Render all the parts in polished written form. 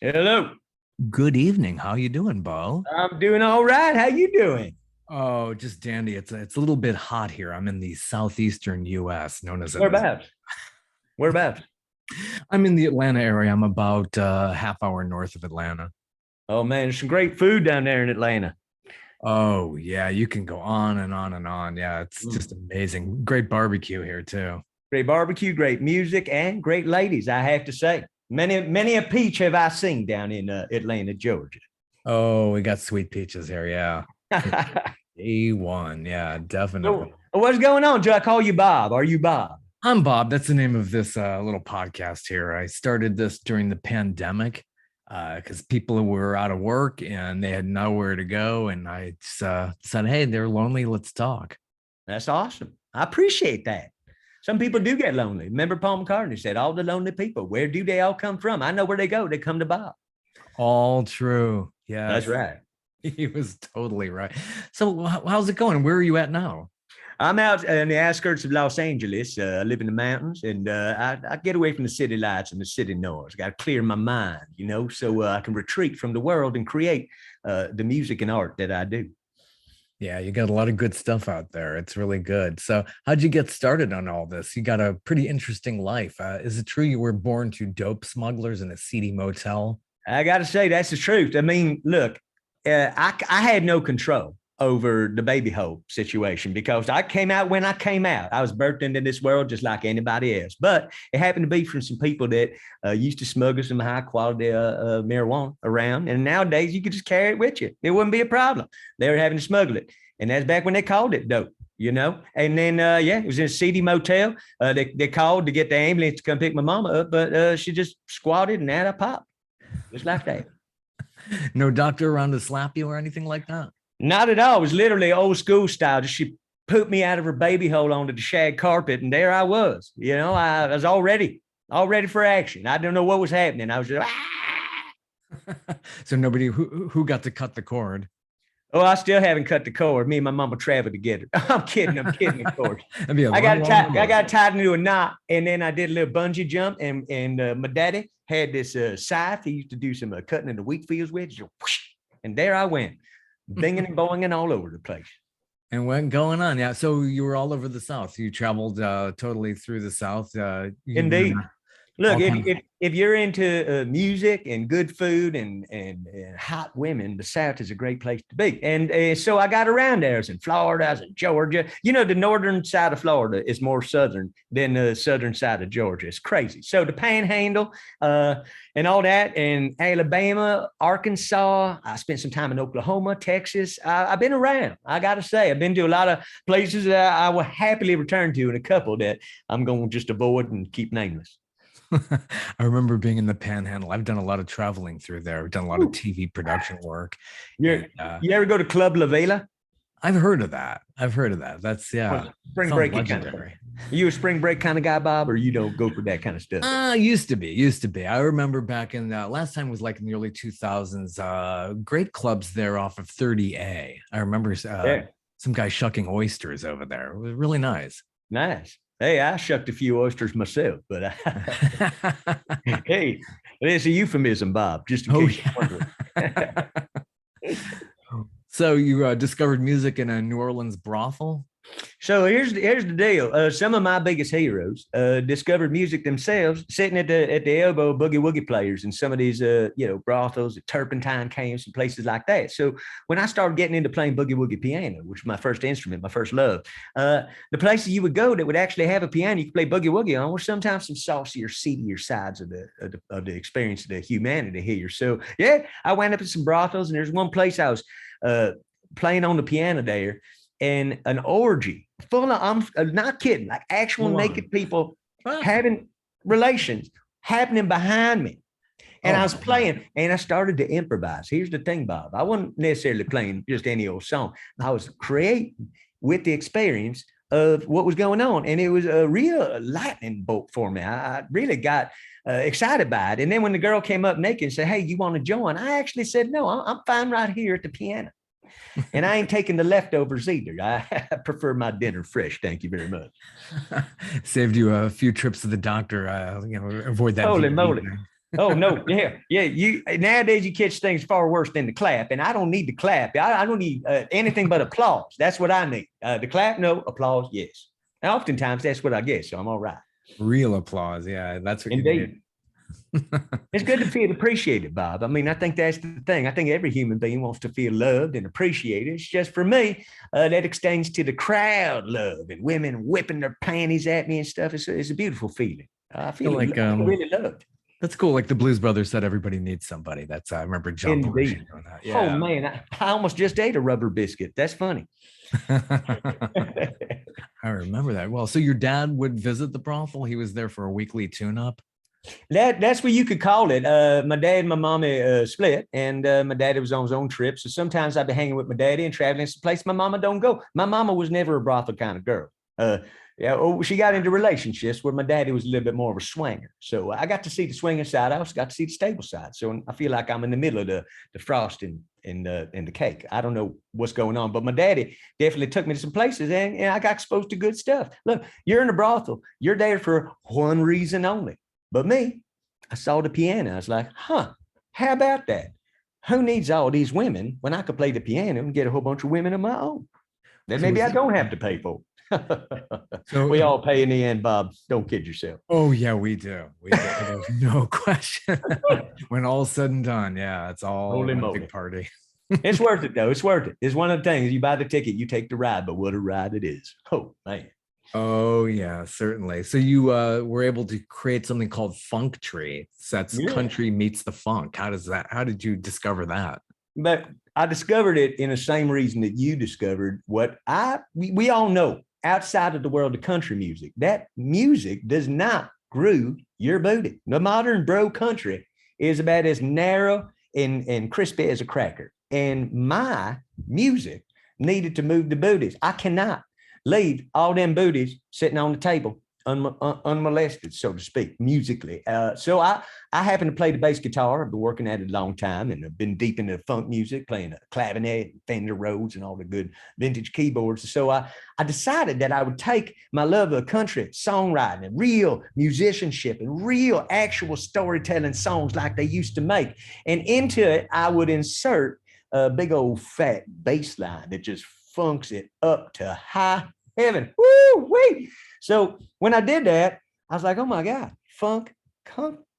Hello. Good evening. How you doing, Bo? I'm doing all right. How you doing? Oh, just dandy. It's a little bit hot here. I'm in the southeastern U.S., known as an. Whereabouts? Whereabouts? I'm in the Atlanta area. I'm about a half hour north of Atlanta. Oh man, there's some great food down there in Atlanta. Oh yeah, you can go on and on and on. Yeah, it's just Mm. amazing. Great barbecue here too. Great barbecue, great music, and great ladies. I have to say, many a peach have I seen down in Atlanta, Georgia. Oh, we got sweet peaches here. Yeah, from A1. Yeah, definitely. So, what's going on? Do I call you Bob? Are you Bob? I'm Bob. That's the name of this little podcast here. I started this during the pandemic because people were out of work and they had nowhere to go. And I just, said, hey, they're lonely. Let's talk. That's awesome. I appreciate that. Some people do get lonely. Remember, Paul McCartney said, "All the lonely people, where do they all come from? I know where they go. They come to Bob." All true. That's Yes, right. he was totally right. So, how's it going? Where are you at now? I'm out in the outskirts of Los Angeles. I live in the mountains, and I get away from the city lights and the city noise. Got to clear my mind, so I can retreat from the world and create the music and art that I do. Yeah, you got a lot of good stuff out there. It's really good. So, how'd you get started on all this? You got a pretty interesting life. Is it true you were born to dope smugglers in a seedy motel? I got to say, that's the truth. I mean, look, I had no control over the baby hole situation because I came out when I came out. I was birthed into this world just like anybody else. But it happened to be from some people that used to smuggle some high quality marijuana around. And nowadays, you could just carry it with you. It wouldn't be a problem. They were having to smuggle it. And that's back when they called it dope. And then yeah, it was in a seedy motel. They called to get the ambulance to come pick my mama up, but she just squatted and out I popped. Just like that. No doctor around to slap you or anything like that? Not at all. It was literally old school style. Just she put me out of her baby hole onto the shag carpet, and there I was. I was all ready for action. I don't know what was happening. I was just So nobody who got to cut the cord. oh, I still haven't cut the cord. Me and my mama traveled together. I'm kidding. I'm kidding, of course. That'd be a I got long, it long tied. I road. got tied into a knot, and then I did a little bungee jump. And my daddy had this scythe. He used to do some cutting in the wheat fields with. Just whoosh, and there I went, binging and boinging all over the place. And what going on? Yeah. So you were all over the South. You traveled totally through the South. You were in Indeed. Look, all if, kinds. if, if you're into music and good food and hot women, the South is a great place to be. And so I got around there. I was in Florida, I was in Georgia. The northern side of Florida is more southern than the southern side of Georgia. It's crazy. So the Panhandle and all that, and Alabama, Arkansas. I spent some time in Oklahoma, Texas. I've been around. I got to say, I've been to a lot of places that I will happily return to, and a couple that I'm going to just avoid and keep nameless. I remember being in the Panhandle. I've done a lot of traveling through there. I've done a lot of Ooh. TV production work, You and you ever go to Club La Vela? I've heard of that. I've heard of that. That's yeah, Spring sounds break kind of. Are legendary. you a spring break kind of guy, Bob, or you don't go for that kind of stuff? Used to be. I remember back in last time was like in the early 2000s. Great clubs there off of 30A. I remember Yeah, some guy shucking oysters over there. It was really nice. nice. Hey, I shucked a few oysters myself, but hey, it's a euphemism, Bob, just in Oh case you're yeah. wondering. So you discovered music in a New Orleans brothel? So here's the deal. Some of my biggest heroes discovered music themselves, sitting at the elbow of boogie woogie players in some of these brothels, turpentine camps, and places like that. So when I started getting into playing boogie woogie piano, which was my first instrument, my first love, the places you would go that would actually have a piano you could play boogie woogie on were sometimes some saucier, seedier sides of the experience of the humanity here. So yeah, I wound up in some brothels, and there's one place I was playing on the piano there, and an orgy full of, I'm not kidding, like actual Hold on. naked people Ah. having relations happening behind me. And Oh I my was God. playing and I started to improvise. Here's the thing, Bob. I wasn't necessarily playing just any old song. I was creating with the experience of what was going on. And it was a real lightning bolt for me. I really got excited by it. And then when the girl came up naked and said, "Hey, you want to join?" I actually said, "No, I'm fine right here at the piano." And I ain't taking the leftovers either. I prefer my dinner fresh. Thank you very much. Saved you a few trips to the doctor. Avoid that Holy VD moly. thing. Oh no, yeah. You nowadays you catch things far worse than the clap, and I don't need the clap. I don't need anything but applause. That's what I need. The clap, no. Applause, yes. And oftentimes that's what I get, so I'm all right. Real applause. Yeah, that's what you need. Indeed. It's good to feel appreciated, Bob. I mean, I think that's the thing. I think every human being wants to feel loved and appreciated. It's just for me, that extends to the crowd love and women whipping their panties at me and stuff. It's a beautiful feeling. I feel like really loved. That's cool. Like the Blues Brothers said, everybody needs somebody. That's I remember John Belushi doing that. Yeah. Oh man, I almost just ate a rubber biscuit. That's funny. I remember that. Well, so your dad would visit the brothel. He was there for a weekly tune-up. That's what you could call it. My dad and my mommy split, and my daddy was on his own trip. So sometimes I'd be hanging with my daddy and traveling to place my mama don't go. My mama was never a brothel kind of girl. She got into relationships where my daddy was a little bit more of a swinger. So I got to see the swinging side. I also got to see the stable side. So I feel like I'm in the middle of the frosting in the cake. I don't know what's going on, but my daddy definitely took me to some places, and I got exposed to good stuff. Look, you're in a brothel. You're there for one reason only. But me, I saw the piano. I was like, how about that? Who needs all these women when I could play the piano and get a whole bunch of women of my own? Then maybe I don't have to pay for it. So we all pay in the end, Bob. Don't kid yourself. Oh, yeah, we do. There's no question. When all's said and done, yeah, it's all one big party. It's worth it, though. It's worth it. It's one of the things. You buy the ticket, you take the ride, but what a ride it is. Oh, man. Oh yeah, certainly. So you were able to create something called Funktry. So that's country meets the funk. How did you discover that? But I discovered it in the same reason that you discovered what we all know outside of the world of country music. That music does not groove your booty. The modern bro country is about as narrow and crispy as a cracker. And my music needed to move the booties. I cannot leave all them booties sitting on the table unmolested, so to speak, musically. So I happen to play the bass guitar. I've been working at it a long time, and I've been deep into funk music, playing a clavinet, Fender Rhodes, and all the good vintage keyboards. So I decided that I would take my love of country songwriting and real musicianship and real actual storytelling songs like they used to make, and into it I would insert a big old fat bass line that just funks it up to high heaven. Woo wee. So when I did that, I was like, oh my God,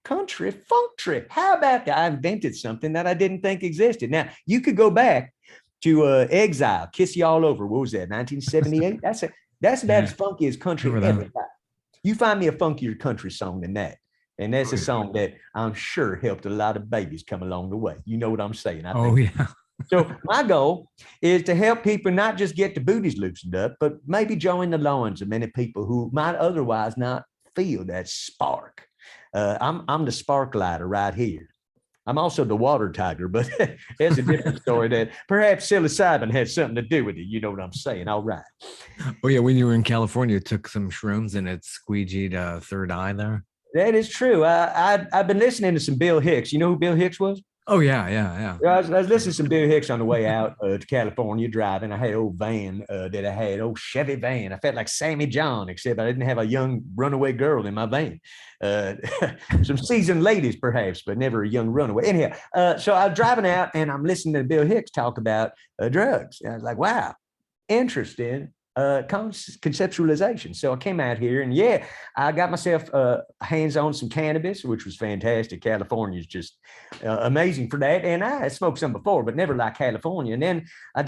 country, Funktry. How about that? I invented something that I didn't think existed. Now you could go back to Exile, Kiss You All Over. What was that? 1978. That's about as funky as country ever got. You find me a funkier country song than that. And that's a song that I'm sure helped a lot of babies come along the way. You know what I'm saying? I think. Yeah. So my goal is to help people not just get the booties loosened up, but maybe join the loins of many people who might otherwise not feel that spark. I'm the spark lighter right here. I'm also the water tiger, but there's a different story that perhaps psilocybin has something to do with it. You know what I'm saying? All right. Oh yeah, when you were in California, you took some shrooms and it squeegeed third eye there. That is true. I've been listening to some Bill Hicks. You know who Bill Hicks was? Oh, yeah. I was listening to some Bill Hicks on the way out to California driving. I had an old van that I had, old Chevy van. I felt like Sammy John, except I didn't have a young runaway girl in my van. Some seasoned ladies, perhaps, but never a young runaway. Anyhow, so I was driving out and I'm listening to Bill Hicks talk about drugs. And I was like, wow, interesting. Conceptualization. So I came out here and I got myself hands on some cannabis, which was fantastic. California is just amazing for that. And I had smoked some before, but never like California. And then I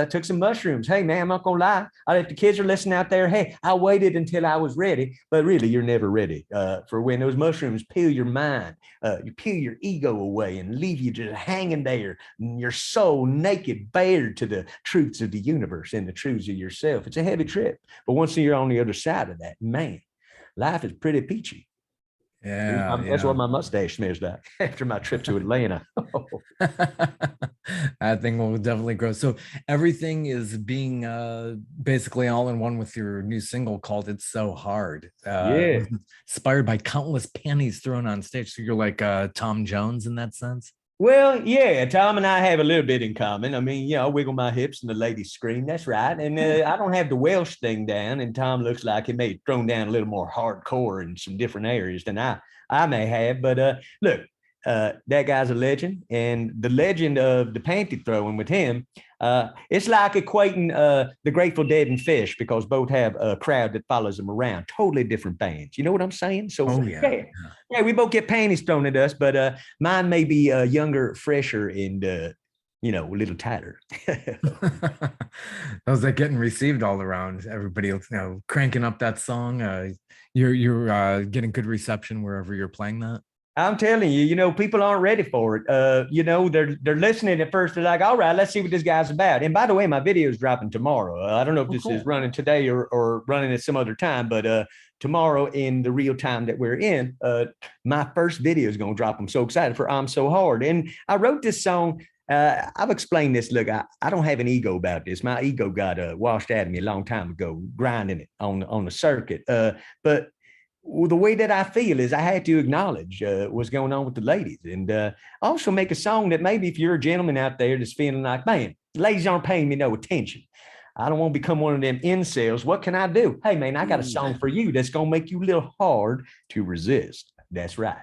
took some mushrooms. Hey man, I'm not gonna lie. If the kids are listening out there, hey, I waited until I was ready, but really you're never ready for when those mushrooms peel your mind, you peel your ego away and leave you just hanging there, and your soul naked, bared to the truths of the universe and the truths of yourself. It's a heavy trip, but once you're on the other side of that, man, life is pretty peachy. Yeah, that's what my mustache smells like after my trip to Atlanta. That thing will definitely grow. So everything is being basically all in one with your new single called "It's So Hard." Inspired by countless panties thrown on stage. So you're like Tom Jones in that sense. Well, yeah, Tom and I have a little bit in common. I mean, I wiggle my hips and the ladies scream. That's right. And I don't have the Welsh thing down. And Tom looks like he may have thrown down a little more hardcore in some different areas than I may have. But look, that guy's a legend. And the legend of the panty throwing with him, it's like equating the Grateful Dead and Fish, because both have a crowd that follows them around. Totally different bands. You know what I'm saying? So Oh yeah. yeah, we both get panties thrown at us, but mine may be younger, fresher, and a little tighter. How's that getting received all around? Everybody, cranking up that song. You're getting good reception wherever you're playing that. I'm telling you, people aren't ready for it. They're listening at first. They're like, all right, let's see what this guy's about. And by the way, my video is dropping tomorrow. I don't know if this is running today or running at some other time, but tomorrow, in the real time that we're in, my first video is going to drop. I'm so excited for I'm So Hard. And I wrote this song. I've explained this. Look, I don't have an ego about this. My ego got washed out of me a long time ago, grinding it on the circuit. But the way that I feel is I had to acknowledge what's going on with the ladies, and also make a song that maybe if you're a gentleman out there that's feeling like, man, ladies aren't paying me no attention. I don't want to become one of them incels. What can I do? Hey, man, I got a song for you that's going to make you a little hard to resist. That's right.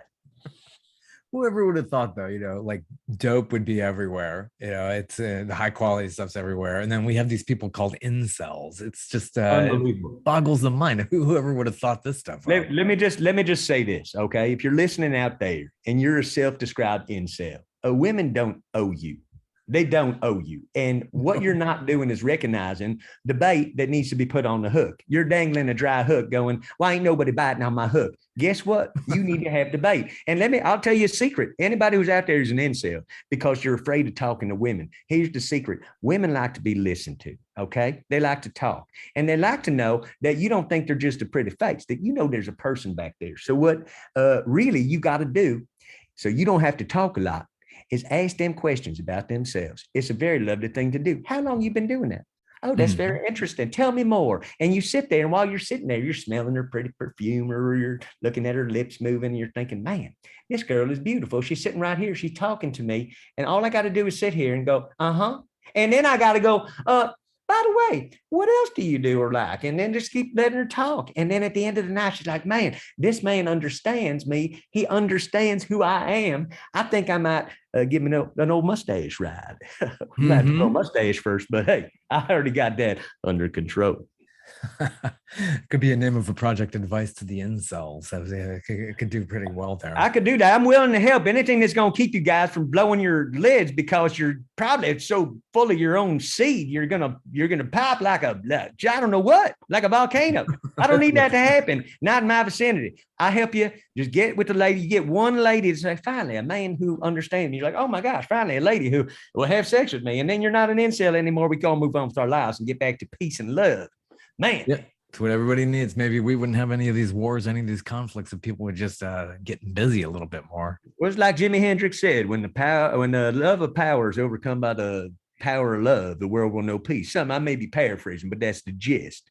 Whoever would have thought, though, like dope would be everywhere. It's the high quality stuff's everywhere. And then we have these people called incels. It's just unbelievable. It boggles the mind. Whoever would have thought this stuff. Let me just say this, okay? If you're listening out there and you're a self-described incel, women don't owe you. They don't owe you. And what you're not doing is recognizing the bait that needs to be put on the hook. You're dangling a dry hook going, why ain't nobody biting on my hook? Guess what? You need to have the bait. And I'll tell you a secret. Anybody who's out there is an incel because you're afraid of talking to women. Here's the secret. Women like to be listened to. Okay. They like to talk, and they like to know that you don't think they're just a pretty face, that there's a person back there. So what really you got to do, so you don't have to talk a lot, is ask them questions about themselves. It's a very lovely thing to do. How long you been doing that? Oh, that's very interesting. Tell me more. And you sit there, and while you're sitting there, you're smelling her pretty perfume, or you're looking at her lips moving, and you're thinking, man, this girl is beautiful. She's sitting right here. She's talking to me. And all I got to do is sit here and go, uh-huh. And then I got to go, by the way, what else do you do or like? And then just keep letting her talk. And then at the end of the night, she's like, man, this man understands me. He understands who I am. I think I might give him an old mustache ride. We might have to go mustache first, but hey, I already got that under control. Could be a name of a project, advice to the incels. It could do pretty well there. I could do that. I'm willing to help. Anything that's going to keep you guys from blowing your lids, because you're probably so full of your own seed. You're gonna pop like I don't know what, like a volcano. I don't need that to happen. Not in my vicinity. I help you. Just get with the lady. You get one lady to say, finally, a man who understands me. You're like, oh my gosh, finally a lady who will have sex with me. And then you're not an incel anymore. We can move on with our lives and get back to peace and love. Man, yeah, it's what everybody needs. Maybe we wouldn't have any of these wars, any of these conflicts, if people would just get busy a little bit more. Well, it's like Jimi Hendrix said, when the love of power is overcome by the power of love, the world will know peace. I may be paraphrasing, but that's the gist.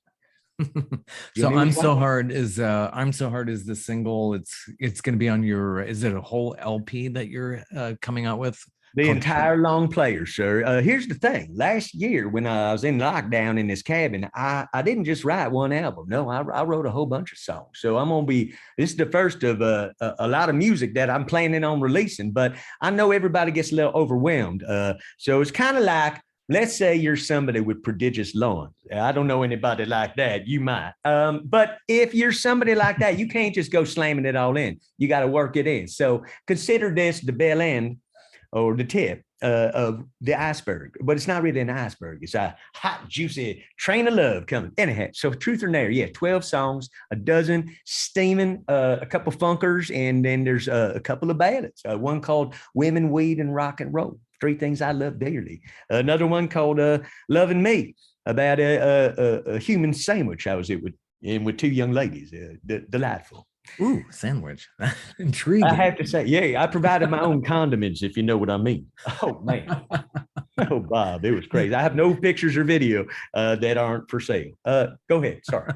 So I'm So Hard is the single. It's going to be on your. Is it a whole LP that you're coming out with? The entire long player, sir. Here's the thing. Last year, when I was in lockdown in this cabin, I didn't just write one album. No, I wrote a whole bunch of songs. So this is the first of a lot of music that I'm planning on releasing. But I know everybody gets a little overwhelmed. So it's kind of like, let's say you're somebody with prodigious lawns. I don't know anybody like that. You might. But if you're somebody like that, you can't just go slamming it all in. You got to work it in. So consider this the bell end, or the tip of the iceberg, but it's not really an iceberg. It's a hot, juicy train of love coming. Anyhow, so Truth or Nair, 12 songs, a dozen steaming, a couple funkers, and then there's a couple of ballads. One called Women, Weed, and Rock and Roll. 3 things I love dearly. Another one called Loving Me, about a human sandwich I was with 2 young ladies. Delightful. Ooh, sandwich. Intriguing. I have to say, I provided my own condiments, if you know what I mean. Oh, man. Oh, Bob, it was crazy. I have no pictures or video that aren't for sale. Go ahead. Sorry.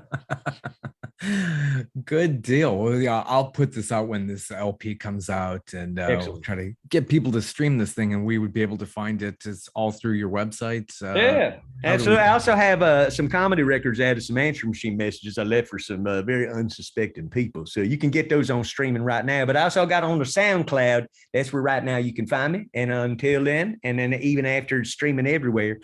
Good deal. Well, yeah, I'll put this out when this LP comes out, and we'll Excellent. try to get people to stream this thing, and we would be able to find it. It's all through your website. Yeah. How And do so we? I also have some comedy records added, some answering machine messages I left for some very unsuspecting people. So you can get those on streaming right now. But I also got on the SoundCloud. That's where right now you can find me. And until then, and then even after streaming everywhere,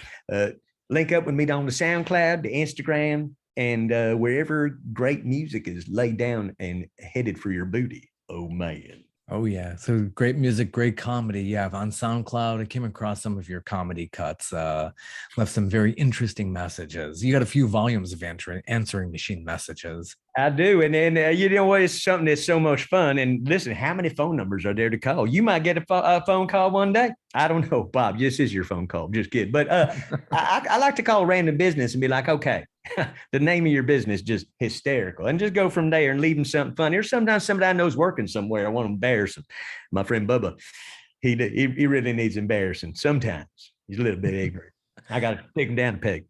link up with me on the SoundCloud, the Instagram, and wherever great music is laid down and headed for your booty. Oh, man. Oh yeah, so great music, great comedy. Yeah, on SoundCloud, I came across some of your comedy cuts. Left some very interesting messages. You got a few volumes of answering machine messages. I do. And then, you know what? It's something that's so much fun. And listen, how many phone numbers are there to call? You might get a phone call one day. I don't know, Bob. This is your phone call. Just kidding. But I like to call a random business and be like, okay, the name of your business, just hysterical. And just go from there and leave them something funny. Or sometimes somebody I know is working somewhere. I want to embarrass them. My friend Bubba, he really needs embarrassing. Sometimes he's a little bit ignorant. I got to take him down a peg.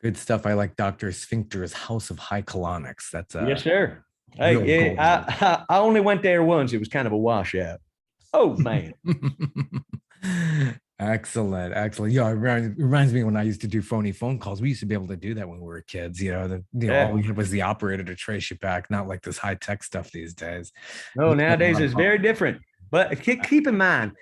Good stuff. I like Dr. Sphincter's House of High Colonics. That's Yes, sir. Hey, yeah, I only went there once. It was kind of a washout. Oh, man. Excellent. Yeah, it reminds me when I used to do phony phone calls. We used to be able to do that when we were kids. All we had was the operator to trace you back, not like this high tech stuff these days. No, nowadays it's very different. But keep in mind,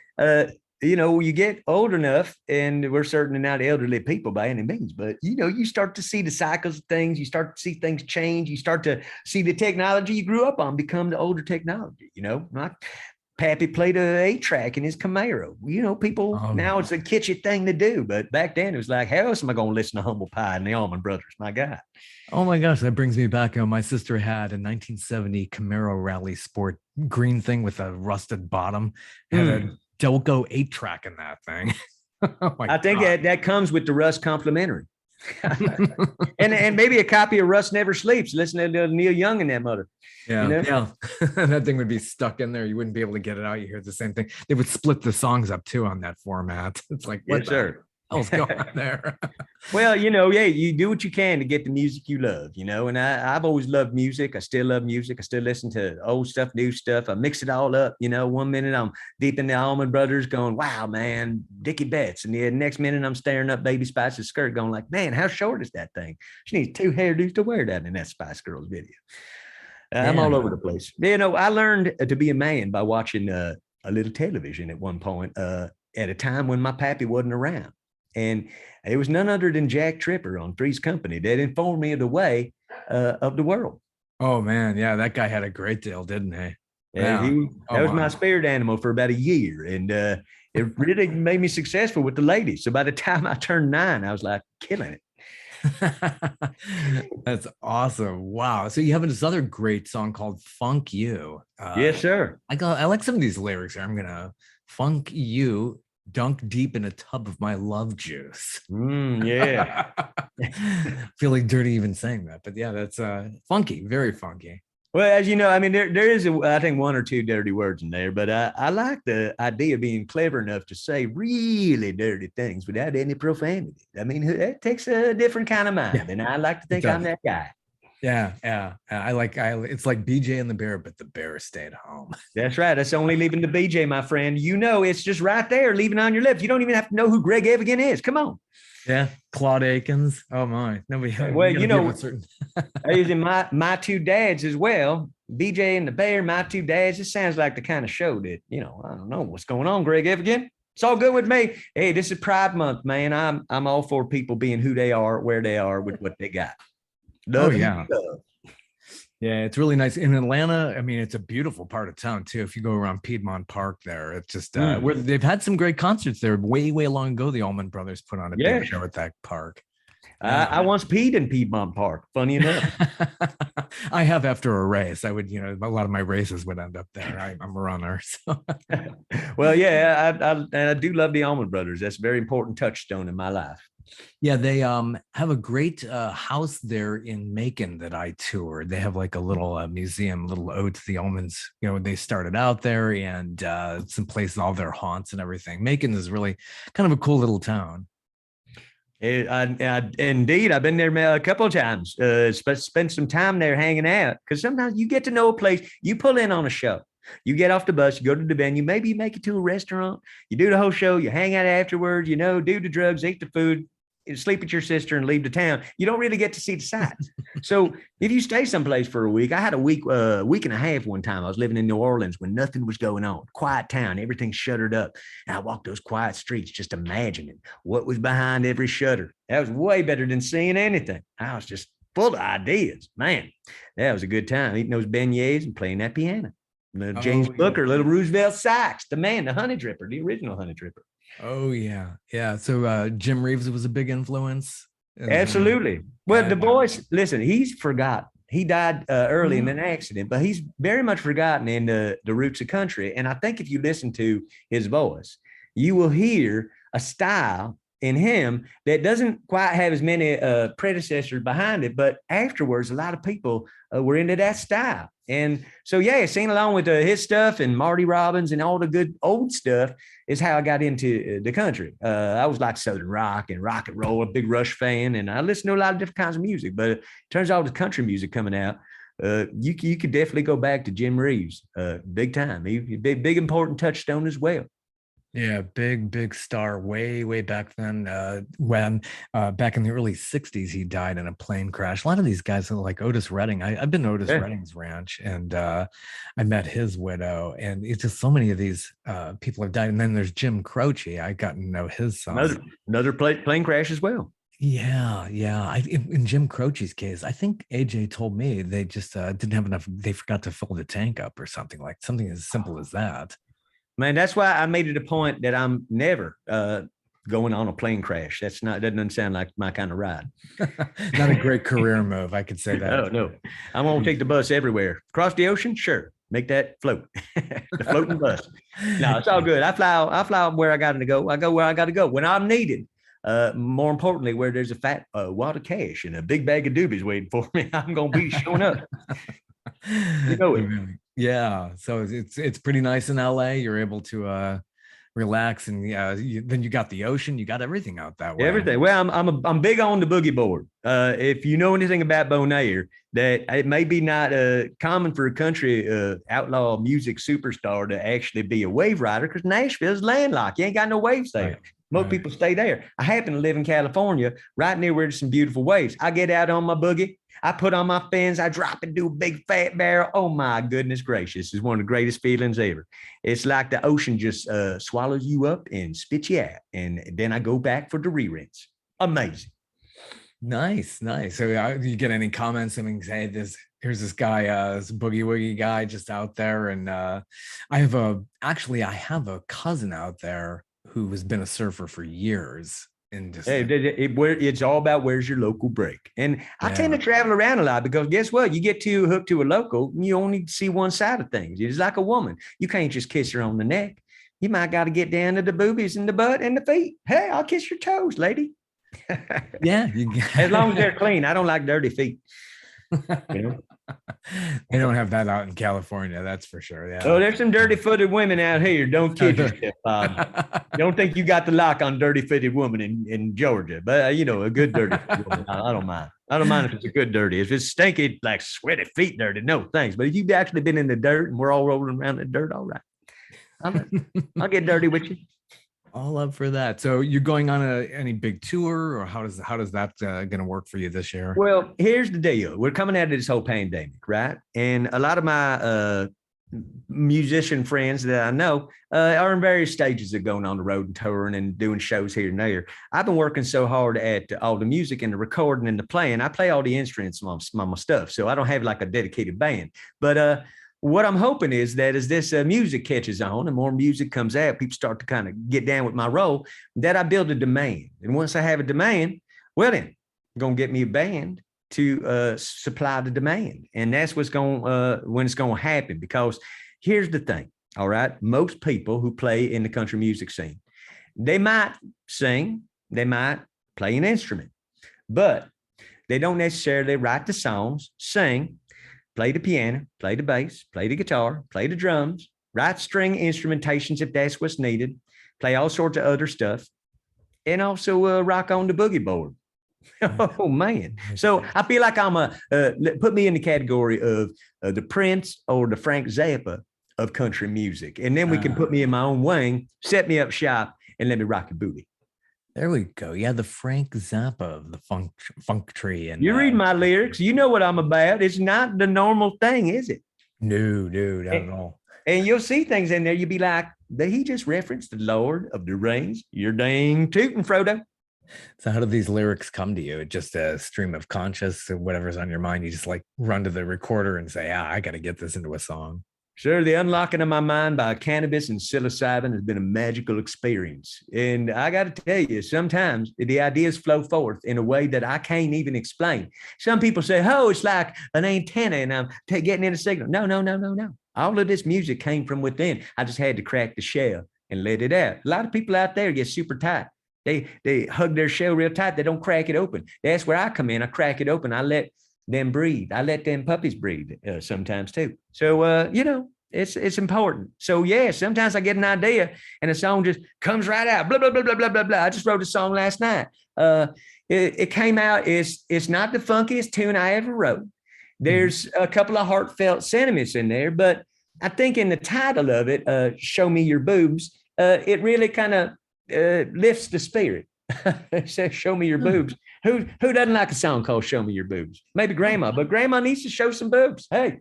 you get old enough, and we're certainly not elderly people by any means, but you start to see the cycles of things. You start to see things change. You start to see the technology you grew up on become the older technology. Not Pappy played a 8-track in his Camaro. People now it's a kitschy thing to do, but back then it was like, how else am I going to listen to Humble Pie and the Allman Brothers? My God. Oh my gosh, that brings me back. My sister had a 1970 Camaro Rally Sport green thing with a rusted bottom. Had a Delco 8-track in that thing. I think that comes with the Russ complimentary. and maybe a copy of Russ Never Sleeps. Listen to Neil Young and that mother. Yeah. That thing would be stuck in there. You wouldn't be able to get it out. You hear the same thing. They would split the songs up too on that format. It's like, what the hell's going on there? Well, you do what you can to get the music you love, and I've always loved music. I still love music. I still listen to old stuff, new stuff. I mix it all up. 1 minute I'm deep in the Allman Brothers going, wow, man, Dickie Betts. And the next minute I'm staring up Baby Spice's skirt going like, man, how short is that thing? She needs 2 hairdos to wear that in that Spice Girls video. I'm all over the place. I learned to be a man by watching a little television at one point at a time when my pappy wasn't around. And it was none other than Jack Tripper on Three's Company that informed me of the way of the world. Oh, man. Yeah, that guy had a great deal, didn't he? Yeah. That was my spirit animal for about a year. And it really made me successful with the ladies. So by the time I turned 9, I was like killing it. That's awesome. Wow. So you have this other great song called Funk You. Yes, sir. I like some of these lyrics here. I'm gonna funk you, dunk deep in a tub of my love juice. Yeah. Feeling dirty even saying that, but yeah, that's funky, very funky. Well, as you know, I mean, there is, I think, 1 or 2 dirty words in there, but I like the idea of being clever enough to say really dirty things without any profanity. I mean, it takes a different kind of mind, and I like to think I'm that guy. Yeah. It's like BJ and the bear, but the bear stayed home. That's right. That's only leaving the BJ, my friend. It's just right there, leaving on your lips. You don't even have to know who Greg Evigan is. Come on. Yeah, Claude Akins. Oh my, nobody. Well, using my 2 dads as well. BJ and the Bear, my 2 dads. It sounds like the kind of show that I don't know what's going on, Greg Evigan. It's all good with me. Hey, this is Pride Month, man. I'm all for people being who they are, where they are, with what they got. Love Yeah, it's really nice in Atlanta. I mean, it's a beautiful part of town too. If you go around Piedmont Park there, it's just where they've had some great concerts there way long ago. The Allman Brothers put on a big show at that park. I once peed in Piedmont Park. Funny enough. I have after a race. I would, a lot of my races would end up there. I'm a runner. So. Well, yeah, I do love the Allman Brothers. That's a very important touchstone in my life. Yeah, they have a great house there in Macon that I toured. They have like a little museum, little ode to the Allmans. They started out there, and some places, all their haunts and everything. Macon is really kind of a cool little town. Indeed, I've been there a couple of times. Spent some time there hanging out because sometimes you get to know a place. You pull in on a show. You get off the bus, you go to the venue, maybe you make it to a restaurant, you do the whole show, you hang out afterwards, do the drugs, eat the food, sleep at your sister, and leave the town. You don't really get to see the sights. So if you stay someplace for a week, I had a week and a half one time. I was living in New Orleans when nothing was going on, quiet town, everything shuttered up. And I walked those quiet streets, just imagining what was behind every shutter. That was way better than seeing anything. I was just full of ideas, man. That was a good time, eating those beignets and playing that piano. James Booker, Little Roosevelt Sax, the man, the honey dripper, the original honey dripper. Oh yeah, yeah. So Jim Reeves was a big influence. Absolutely. Well, the voice. Listen, he's forgotten. He died early in an accident, but he's very much forgotten in the roots of country. And I think if you listen to his voice, you will hear a style in him that doesn't quite have as many predecessors behind it, but afterwards, a lot of people were into that style. And so, yeah, singing along with his stuff and Marty Robbins and all the good old stuff is how I got into the country. I was like Southern rock and roll, a big Rush fan, and I listened to a lot of different kinds of music. But it turns out with country music coming out, you could definitely go back to Jim Reeves, big time. He big important touchstone as well. Yeah, big star way back then. When back in the early 60s, he died in a plane crash. A lot of these guys are like Otis Redding. I've been to Otis Redding's ranch, and I met his widow. And it's just so many of these people have died. And then there's Jim Croce. I got to know his son. Another plane crash as well. Yeah. In Jim Croce's case, I think AJ told me they just didn't have enough. They forgot to fill the tank up or something as simple as that. Man, that's why I made it a point that I'm never going on a plane crash. That doesn't sound like my kind of ride. Not a great career move. I could say that. No. I'm going to take the bus everywhere. Across the ocean? Sure. Make that float. The floating bus. No, it's all good. I fly where I got to go. I go where I got to go when I'm needed. More importantly, where there's a fat wad of cash and a big bag of doobies waiting for me, I'm going to be showing up. You know it. Yeah, so it's pretty nice in LA. You're able to relax, and then you got the ocean, you got everything out that way. Everything. Well, I'm big on the boogie board. If you know anything about Beau Nair, that it may be not common for a country outlaw music superstar to actually be a wave rider, because Nashville's landlocked. You ain't got no waves there. Right. Most people stay there. I happen to live in California, right near where there's some beautiful waves. I get out on my boogie. I put on my fins, I drop and do a big fat barrel. Oh my goodness gracious. It's one of the greatest feelings ever. It's like the ocean just swallows you up and spits you out. And then I go back for the re-rinse. Amazing. Nice. So you get any comments? I mean, hey, here's this guy, this boogie woogie guy just out there. And I have a cousin out there who has been a surfer for years. It's all about where's your local break. And I tend to travel around a lot because guess what? You get too hooked to a local, and you only see one side of things. It's like a woman. You can't just kiss her on the neck. You might got to get down to the boobies and the butt and the feet. Hey, I'll kiss your toes, lady. Yeah. As long as they're clean. I don't like dirty feet. You know? They don't have that out in California, that's for sure. Yeah. Oh, there's some dirty-footed women out here. Don't kid yourself, Bob. Don't think you got the lock on dirty-footed woman in Georgia, but a good dirty woman. I don't mind. I don't mind if it's a good dirty. If it's stinky, like sweaty feet dirty, no thanks. But if you've actually been in the dirt and we're all rolling around in the dirt, all right. I'll get dirty with you. All up for that. So you're going on any big tour, or how does that going to work for you this year? Well, here's the deal. We're coming out of this whole pandemic, right? And a lot of my musician friends that I know are in various stages of going on the road and touring and doing shows here and there. I've been working so hard at all the music and the recording and the playing. I play all the instruments on my stuff, so I don't have like a dedicated band. But what I'm hoping is that as this music catches on and more music comes out, people start to kind of get down with my role, that I build a demand. And once I have a demand, well then, I'm going to get me a band to supply the demand. And that's when it's going to happen. Because here's the thing, all right? Most people who play in the country music scene, they might sing, they might play an instrument, but they don't necessarily write the songs, sing, play the piano, play the bass, play the guitar, play the drums, write string instrumentations if that's what's needed, play all sorts of other stuff. and also rock on the boogie board. Oh man! So I feel like I'm put me in the category of the Prince or the Frank Zappa of country music, and then we can put me in my own wing, set me up shop, and let me rock your booty. There we go. Yeah, the Frank Zappa of the Funktry. And you read my lyrics, you know what I'm about. It's not the normal thing, is it? No, not at all. And you'll see things in there. You'll be like, did he just reference the Lord of the Rings? You're dang tootin', Frodo. So how do these lyrics come to you? Just a stream of conscious, whatever's on your mind. You just like run to the recorder and say, I got to get this into a song. Sure, the unlocking of my mind by cannabis and psilocybin has been a magical experience. And I got to tell you, sometimes the ideas flow forth in a way that I can't even explain. Some people say, oh, it's like an antenna and I'm getting in a signal. No. All of this music came from within. I just had to crack the shell and let it out. A lot of people out there get super tight. They hug their shell real tight. They don't crack it open. That's where I come in. I crack it open. I let them breathe. I let them puppies breathe sometimes too. So, it's important. So yeah, sometimes I get an idea and a song just comes right out. Blah, blah, blah, blah, blah, blah, blah. I just wrote a song last night. It came out. It's not the funkiest tune I ever wrote. There's a couple of heartfelt sentiments in there, but I think in the title of it, Show Me Your Boobs, it really kind of lifts the spirit. It says, show me your boobs. Who doesn't like a song called Show Me Your Boobs? Maybe grandma, but grandma needs to show some boobs. Hey.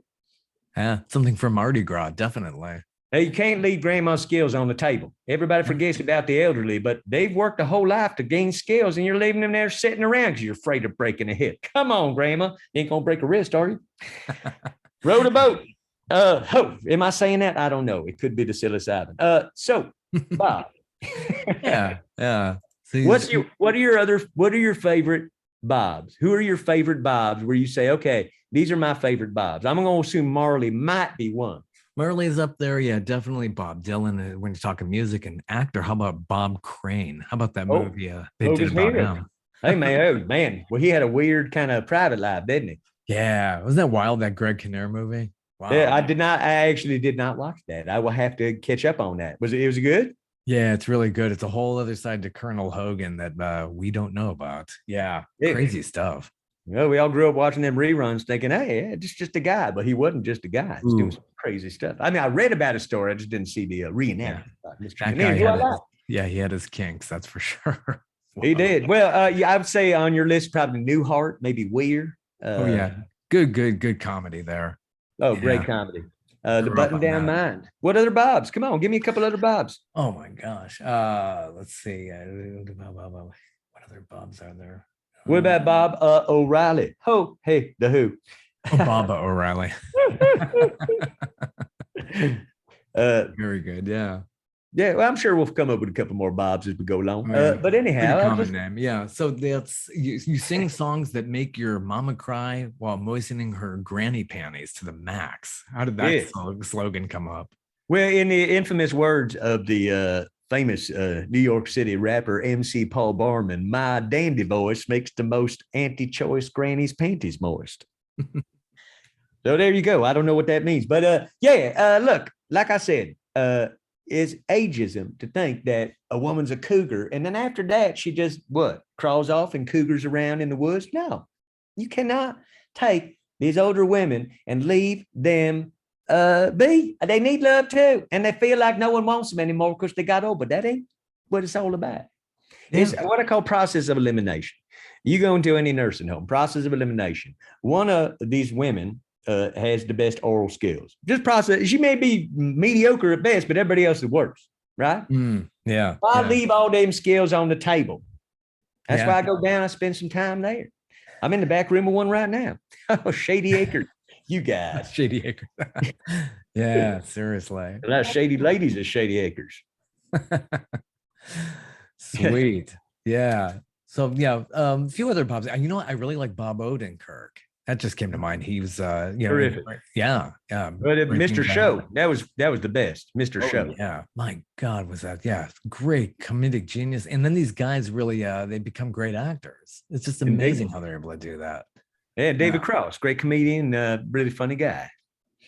Yeah, something for Mardi Gras, definitely. Hey, you can't leave grandma's skills on the table. Everybody forgets about the elderly, but they've worked a whole life to gain skills, and you're leaving them there sitting around because you're afraid of breaking a hip. Come on, grandma. You ain't going to break a wrist, are you? Rode a boat. Am I saying that? I don't know. It could be the psilocybin. So, Bob. Yeah. So what are your favorite Bobs? Who are your favorite Bobs where you say, okay, these are my favorite Bobs? I'm going to assume Marley might be one. Marley's up there. Yeah, definitely Bob Dylan. When you're talking music and actor, how about Bob Crane? How about that movie they did about him? Hey, man. Well, he had a weird kind of private life, didn't he? Yeah. Wasn't that wild, that Greg Kinnear movie? Wow. Yeah, I actually did not watch that. I will have to catch up on that. Was it good? Yeah, it's really good. It's a whole other side to Colonel Hogan that we don't know about. Yeah, crazy stuff. Well, we all grew up watching them reruns thinking, hey, just a guy. But he wasn't just a guy. He's doing some crazy stuff. I mean, I read about his story. I just didn't see the reenactment. Yeah, he had his kinks. That's for sure. Wow. He did. Well, I would say on your list, probably Newhart, maybe Weir. Good comedy there. Oh, great comedy. The Button Down Mind. What other Bobs? Come on, give me a couple other Bobs. Oh my gosh. Let's see. What other Bobs are there? What about Bob O'Reilly? Oh, hey, the Who. Bob O'Reilly. Very good. Yeah. Yeah, well, I'm sure we'll come up with a couple more Bobs as we go along. But anyhow, common name. Yeah. So that's you sing songs that make your mama cry while moistening her granny panties to the max. How did that slogan come up? Well, in the infamous words of the famous New York City rapper MC Paul Barman, my dandy voice makes the most anti-choice granny's panties moist. So there you go. I don't know what that means, but look, like I said, it's ageism to think that a woman's a cougar and then after that she just crawls off and cougars around in the woods. No, you cannot take these older women and leave them be. They need love too, and they feel like no one wants them anymore because they got old. But that ain't what it's all about. It's what I call process of elimination. You go into any nursing home, process of elimination. One of these women has the best oral skills. Just process. She may be mediocre at best, but everybody else is worse, right? Yeah. I leave all them skills on the table. That's why I go down. I spend some time there. I'm in the back room of one right now. Oh, Shady Acres. You guys. Shady Acres. Yeah, seriously. A lot of shady ladies at Shady Acres. Sweet. Yeah. So a few other Bobs. You know what? I really like Bob Odenkirk. That just came to mind. He was terrific. Yeah. But Mr. Show, that was the best. Mr. Show. Yeah. My God, was that? Yeah. Great comedic genius. And then these guys really they become great actors. It's just amazing how they're able to do that. Yeah, David Cross, great comedian, really funny guy.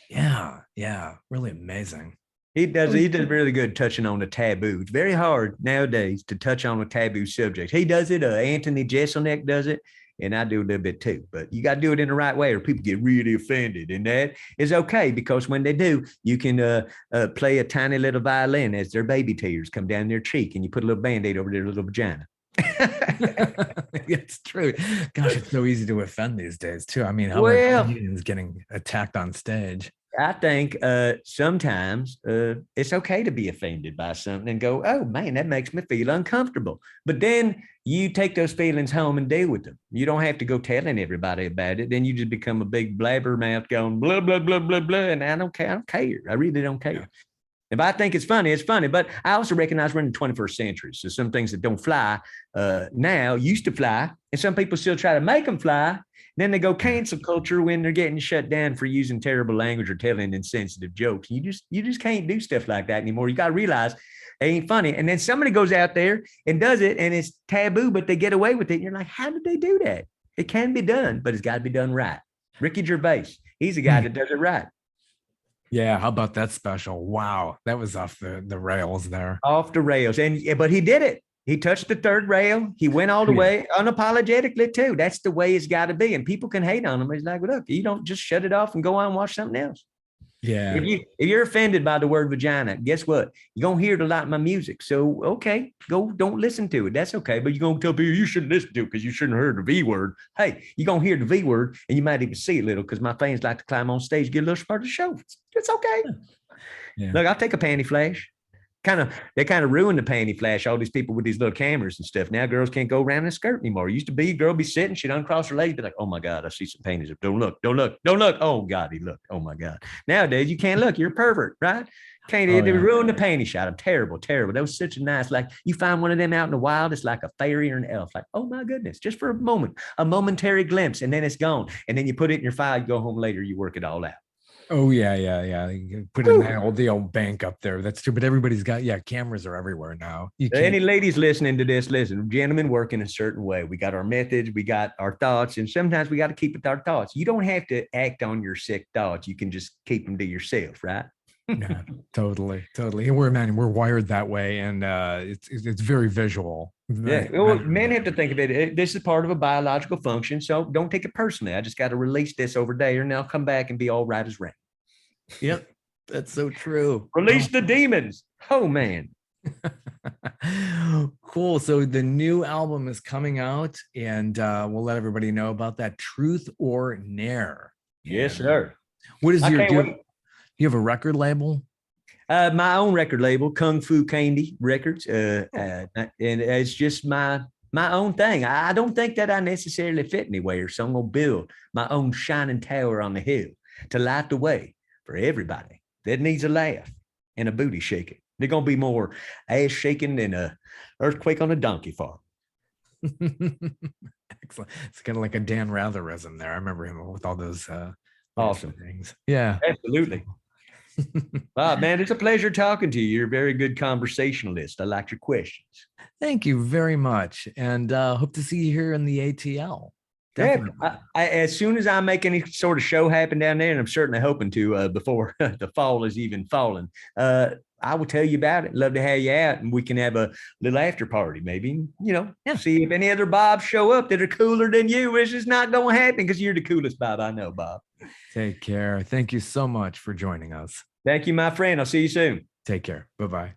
Yeah. Really amazing. He does really good touching on the taboo. It's very hard nowadays to touch on a taboo subject. He does it. Anthony Jeselnik does it. And I do a little bit too, but you got to do it in the right way or people get really offended. And that is okay because when they do, you can play a tiny little violin as their baby tears come down their cheek and you put a little Band-Aid over their little vagina. It's true. Gosh, it's so easy to offend these days too. I mean, how Well, many comedians getting attacked on stage? I think sometimes it's okay to be offended by something and go, oh man, that makes me feel uncomfortable. But then you take those feelings home and deal with them. You don't have to go telling everybody about it. Then you just become a big blabbermouth going blah, blah, blah, blah, blah. And I don't care. I don't care. I really don't care. Yeah. If I think it's funny, it's funny. But I also recognize we're in the 21st century. So some things that don't fly now used to fly. And some people still try to make them fly. Then they go cancel culture when they're getting shut down for using terrible language or telling insensitive jokes. You just can't do stuff like that anymore. You got to realize it ain't funny. And then somebody goes out there and does it and it's taboo, but they get away with it. And you're like, how did they do that? It can be done, but it's got to be done right. Ricky Gervais, he's the guy that does it right. Yeah, how about that special? Wow, that was off the rails there. Off the rails. But he did it. He touched the third rail. He went all the way unapologetically too. That's the way it's got to be. And people can hate on him. He's like, look, you don't just shut it off and go on and watch something else. Yeah. If you're offended by the word vagina, guess what? You're going to hear it a lot in my music. So, okay, don't listen to it. That's okay. But you're going to tell people you shouldn't listen to it because you shouldn't have heard the V word. Hey, you're going to hear the V word and you might even see it little because my fans like to climb on stage, get a little part of the show. It's okay. Yeah. Look, I'll take a panty flash. They kind of ruined the panty flash, all these people with these little cameras and stuff. Now girls can't go around in a skirt anymore. It used to be a girl be sitting, she'd uncross her legs, be like, oh my God, I see some panties. Don't look. Oh God, he looked. Oh my God. Nowadays you can't look. You're a pervert, right? They ruined the panty shot. I'm terrible. That was such a nice, like you find one of them out in the wild, it's like a fairy or an elf. Like, oh my goodness, just for a moment, a momentary glimpse, and then it's gone. And then you put it in your file, you go home later, you work it all out. Oh yeah. You put in the old bank up there. That's true. But everybody's got cameras are everywhere now. Any ladies listening to this, listen, gentlemen work in a certain way. We got our methods, we got our thoughts, and sometimes we got to keep with our thoughts. You don't have to act on your sick thoughts. You can just keep them to yourself, right? Yeah, totally. We're wired that way, and it's very visual. Yeah, well, men have to think of it. This is part of a biological function, so don't take it personally. I just got to release this over there, and I'll come back and be all right as rain. Yep, that's so true. Release the demons. Oh man. Cool. So the new album is coming out, and we'll let everybody know about that. Truth or Nair. Yes, sir. What is do you have a record label? My own record label, Kung Fu Candy Records, and it's just my own thing. I don't think that I necessarily fit anywhere, so I'm gonna build my own shining tower on the hill to light the way for everybody that needs a laugh and a booty shaking. They're gonna be more ass shaking than a earthquake on a donkey farm. Excellent. It's kind of like a Dan Ratherism there. I remember him with all those awesome things. Yeah, absolutely. Wow, man, it's a pleasure talking to you. You're a very good conversationalist. I liked your questions. Thank you very much. And hope to see you here in the ATL. Definitely. Yeah, as soon as I make any sort of show happen down there, and I'm certainly hoping to before the fall is even fallen, I will tell you about it. Love to have you out, and we can have a little after party, maybe, see if any other Bobs show up that are cooler than you, which is not going to happen because you're the coolest Bob I know, Bob. Take care. Thank you so much for joining us. Thank you, my friend. I'll see you soon. Take care. Bye-bye.